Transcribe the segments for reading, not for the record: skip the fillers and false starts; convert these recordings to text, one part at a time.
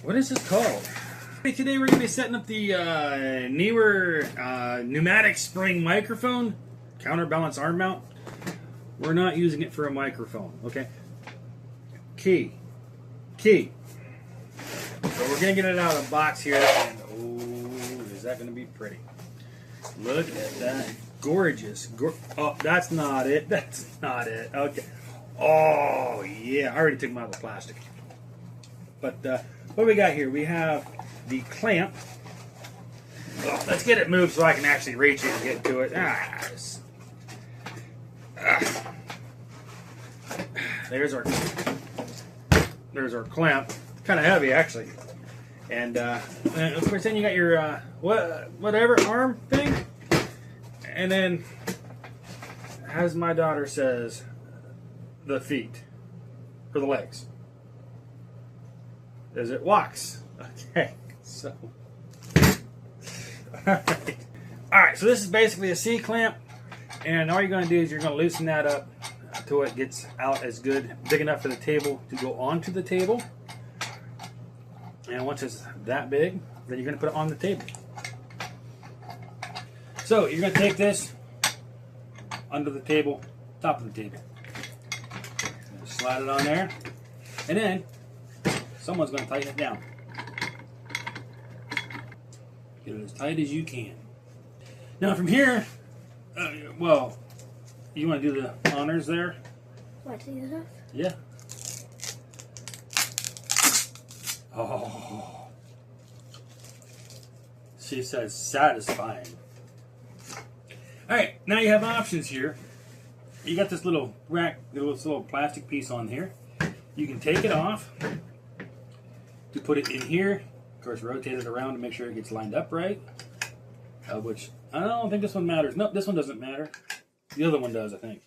What is this called? Today we're going to be setting up the Neewer Pneumatic spring microphone, counterbalance arm mount. We're not using it for a microphone, okay? Key. So we're going to get it out of the box here, and oh, is that going to be pretty. Look at that. Gorgeous. Oh, that's not it. That's not it. Okay. Oh, yeah. I already took them out of the plastic. But what do we got here? We have the clamp. Oh, let's get it moved so I can actually reach it and get to it. There's our clamp. Kind of heavy, actually. And of course, then you got your whatever arm thing. And then, as my daughter says, the feet for the legs. As it walks. Okay, so. Alright, so this is basically a C clamp. And all you're going to do is you're going to loosen that up until it gets out as good, big enough for the table to go onto the table. And once it's that big, then you're going to put it on the table. So you're going to take this under the table, top of the table. Slide it on there. And then someone's going to tighten it down. Get it as tight as you can. Now from here, well, you want to do the honors there? What, take this off? Yeah. Oh. She says satisfying. Alright, now you have options here. You got this little rack, this little plastic piece on here. You can take it off to put it in here. Of course, rotate it around to make sure it gets lined up right. Which, I don't think this one matters. Nope, this one doesn't matter. The other one does, I think.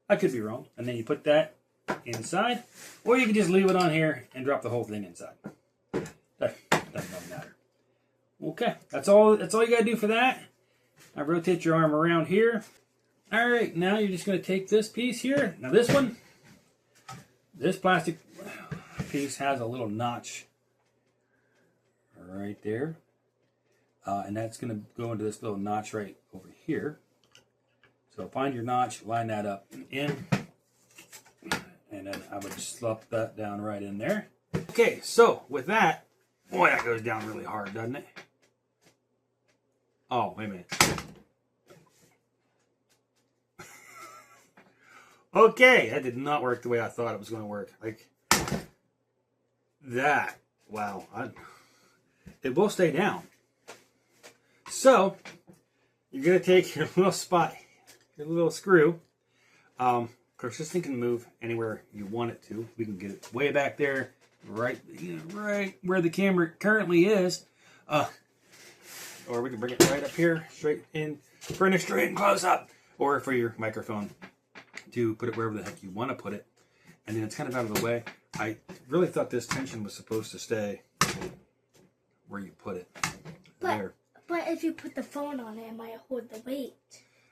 I could be wrong. And then you put that inside. Or you can just leave it on here and drop the whole thing inside. That doesn't matter. Okay, that's all you got to do for that. Now rotate your arm around here. Alright, now you're just going to take this piece here. Now this one, this plastic piece has a little notch right there. And that's going to go into this little notch right over here. So find your notch, line that up in. And then I would just slop that down right in there. Okay, so with that, boy, that goes down really hard, doesn't it? Oh, wait a minute. Okay, that did not work the way I thought it was going to work. Like that. Wow. It will stay down. So, you're going to take your little spot, your little screw. Of course, this thing can move anywhere you want it to. We can get it way back there, right where the camera currently is. Or we can bring it right up here, straight in, for an extreme close-up. Or for your microphone, to put it wherever the heck you want to put it. And then it's kind of out of the way. I really thought this tension was supposed to stay where you put it. There. But if you put the phone on it, it might hold the weight.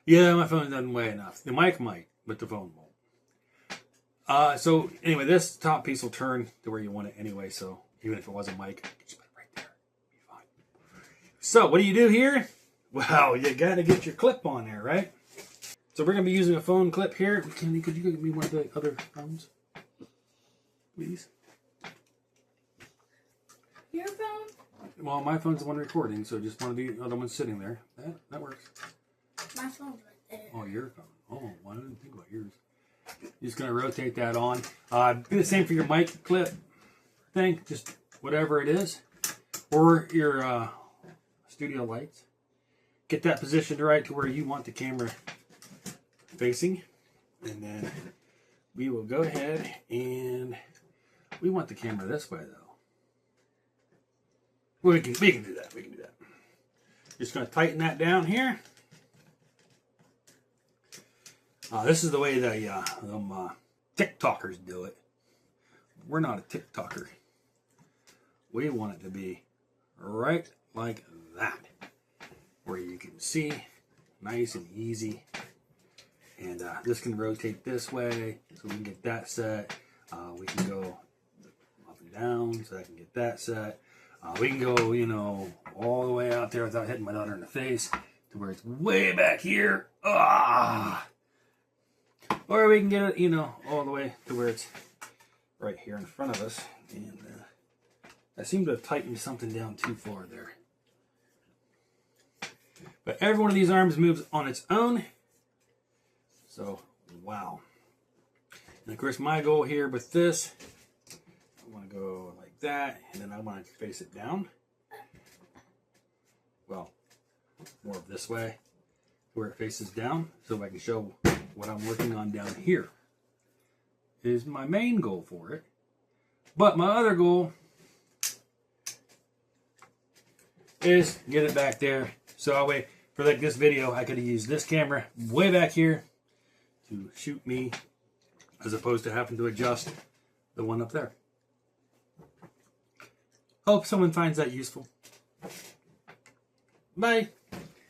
Yeah, my phone doesn't weigh enough. The mic might, but the phone won't. So anyway, this top piece will turn to where you want it anyway. So even if it was a mic, you just put it right there. Be fine. So what do you do here? Well, you got to get your clip on there, right? So we're going to be using a phone clip here. Could you give me one of the other phones, please? Your phone? Well, my phone's the one recording, so just one of the other ones sitting there. That works. My phone's right there. Oh, your phone. Oh, well, I didn't think about yours. You're just going to rotate that on. Do the same for your mic clip thing, just whatever it is. Or your studio lights. Get that positioned right to where you want the camera facing. And then we will go ahead and we want the camera this way, though. We can do that. We can do that. Just going to tighten that down here. This is the way the TikTokers do it. We're not a TikToker. We want it to be right like that, where you can see, nice and easy. And this can rotate this way, so we can get that set. We can go up and down so I can get that set. We can go, you know, all the way out there without hitting my daughter in the face to where it's way back here. Ah! Or we can get it, you know, all the way to where it's right here in front of us. And I seem to have tightened something down too far there. But every one of these arms moves on its own. So, wow. And of course, my goal here with this, I want to go like that, and then I want to face it down. Well, more of this way, where it faces down, so I can show what I'm working on down here. Is my main goal for it. But my other goal is get it back there. So I'll wait for like this video, I could have used this camera way back here to shoot me, as opposed to having to adjust the one up there. Hope someone finds that useful. Bye.